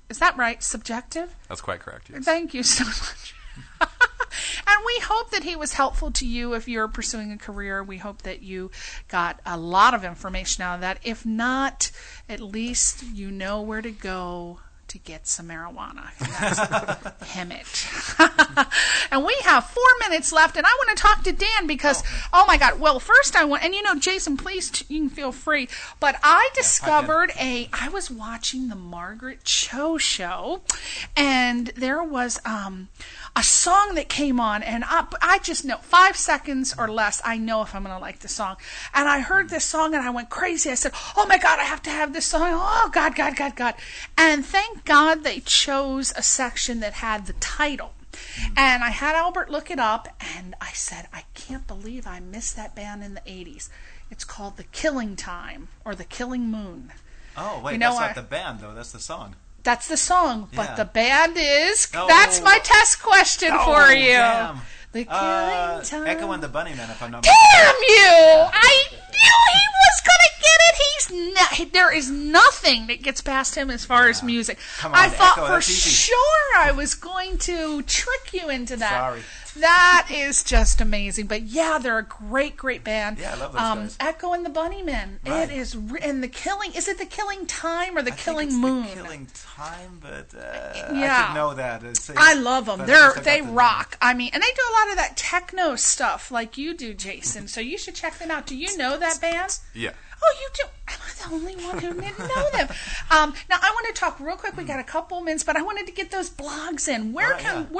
Speaker 2: Is that right? Subjective?
Speaker 4: That's quite correct, yes.
Speaker 2: Thank you so much. And we hope that he was helpful to you if you're pursuing a career. We hope that you got a lot of information out of that. If not, at least you know where to go to get some marijuana. That's Hemet. And we have 4 minutes left, and I want to talk to Dan because, oh my God. Well, first I want, and Jason, please, you can feel free, but I discovered I was watching the Margaret Cho show, and there was a song that came on, and I just know 5 seconds or less, I know if I'm going to like the song. And I heard this song, and I went crazy. I said, oh my God, I have to have this song. Oh, God. And thank God they chose a section that had the title. And I had Albert look it up, and I said, I can't believe I missed that band in the 80s. It's called The Killing Time, or The Killing Moon.
Speaker 3: Oh, wait, that's not the band, though. That's the song.
Speaker 2: That's the song, but the band is... That's my test question for you.
Speaker 3: Damn.
Speaker 2: The Killing Time.
Speaker 3: Echo and the Bunnymen, if I'm not
Speaker 2: mistaken. Damn you! I knew he was going to get it. There is nothing that gets past him as far as music.
Speaker 3: Come on,
Speaker 2: I thought
Speaker 3: Echo,
Speaker 2: for sure I was going to trick you into that.
Speaker 3: Sorry.
Speaker 2: That is just amazing. But yeah, they're a great band.
Speaker 3: Yeah, I love those guys.
Speaker 2: Echo and the Bunnymen.
Speaker 3: Right.
Speaker 2: It is, and the Killing. Is it the Killing Time or the Killing
Speaker 3: think it's
Speaker 2: Moon?
Speaker 3: The Killing Time, but
Speaker 2: yeah.
Speaker 3: I should know that.
Speaker 2: I love them. They rock. I mean, and they do a lot of that techno stuff like you do, Jason. So you should check them out. Do you know that band?
Speaker 4: Yeah.
Speaker 2: Oh, you do. Am I the only one who didn't know them? Now, I want to talk real quick. We got a couple minutes, but I wanted to get those blogs in. Where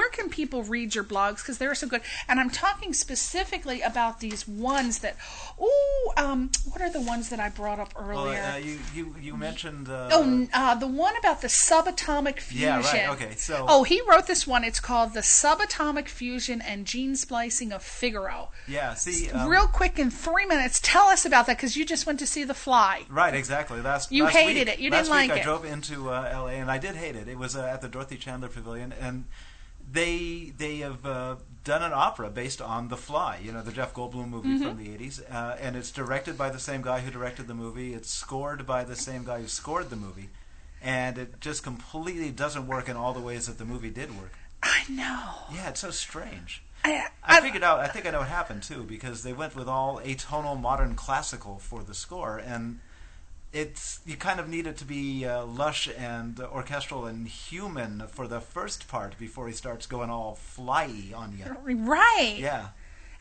Speaker 2: can people read your blogs? Because they're so good. And I'm talking specifically about these ones that, what are the ones that I brought up earlier?
Speaker 3: Well, you mentioned...
Speaker 2: the one about the subatomic fusion.
Speaker 3: Yeah, right, okay. So,
Speaker 2: he wrote this one. It's called The Subatomic Fusion and Gene Splicing of Figaro.
Speaker 3: Yeah, see...
Speaker 2: real quick, in 3 minutes, tell us about that, because you just went to see The Fly.
Speaker 3: Right, exactly.
Speaker 2: You hated it. You didn't like it.
Speaker 3: Last week I drove into L.A., and I did hate it. It was at the Dorothy Chandler Pavilion, and they have done an opera based on The Fly, the Jeff Goldblum movie from the 80s, and it's directed by the same guy who directed the movie. It's scored by the same guy who scored the movie, and it just completely doesn't work in all the ways that the movie did work.
Speaker 2: I know.
Speaker 3: Yeah, it's so strange.
Speaker 2: I
Speaker 3: figured out. I think I know what happened too, because they went with all atonal modern classical for the score, and you kind of need it to be lush and orchestral and human for the first part before he starts going all fly-y on you.
Speaker 2: Right.
Speaker 3: Yeah.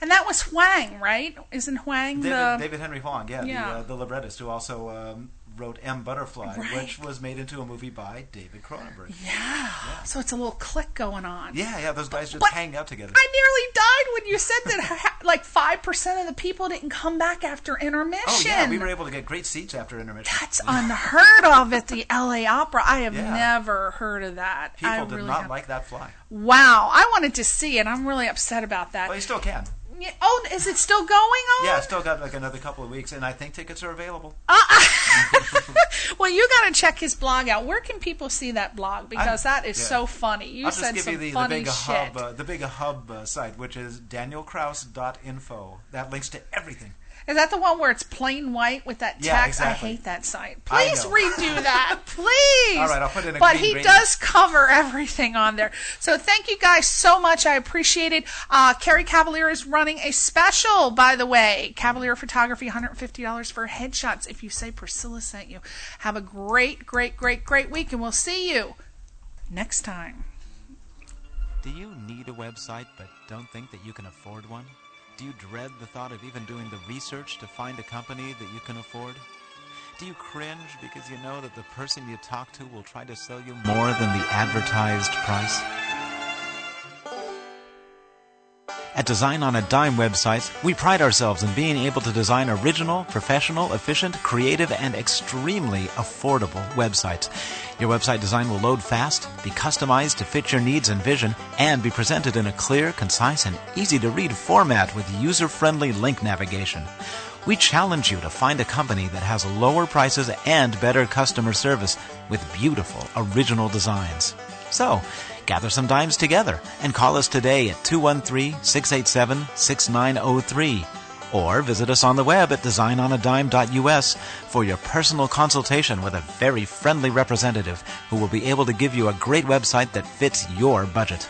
Speaker 2: And that was Huang, right? Isn't Huang
Speaker 3: David Henry Huang? Yeah. The librettist who also wrote M. Butterfly, which was made into a movie by David Cronenberg.
Speaker 2: Yeah. So it's a little click going on.
Speaker 3: Yeah, those guys just hang out together.
Speaker 2: I nearly died when you said that like 5% of the people didn't come back after intermission.
Speaker 3: Oh, yeah, we were able to get great seats after intermission.
Speaker 2: That's unheard of at the LA Opera. I have never heard of that.
Speaker 3: People did not like that fly.
Speaker 2: Wow. I wanted to see it. I'm really upset about that.
Speaker 3: Well, you still can.
Speaker 2: Yeah. Oh, is it still going on?
Speaker 3: Yeah, still got like another couple of weeks, and I think tickets are available.
Speaker 2: Well, you got to check his blog out. Where can people see that blog? Because that is so funny. You said some funny shit.
Speaker 3: The big hub site, which is danielkraus.info. That links to everything.
Speaker 2: Is that the one where it's plain white with that text?
Speaker 3: Yeah, exactly.
Speaker 2: I hate that site. Please redo that. Please.
Speaker 3: All right, I'll put in a
Speaker 2: But
Speaker 3: green
Speaker 2: he does cover everything on there. So thank you guys so much. I appreciate it. Carrie Cavalier is running a special, by the way. Cavalier Photography, $150 for headshots if you say Priscilla sent you. Have a great, great, great, great week, and we'll see you next time.
Speaker 6: Do you need a website but don't think that you can afford one? Do you dread the thought of even doing the research to find a company that you can afford? Do you cringe because you know that the person you talk to will try to sell you more than the advertised price? At Design on a Dime websites, we pride ourselves in being able to design original, professional, efficient, creative, and extremely affordable websites. Your website design will load fast, be customized to fit your needs and vision, and be presented in a clear, concise, and easy-to-read format with user-friendly link navigation. We challenge you to find a company that has lower prices and better customer service with beautiful, original designs. So, gather some dimes together and call us today at 213-687-6903 or visit us on the web at designonadime.us for your personal consultation with a very friendly representative who will be able to give you a great website that fits your budget.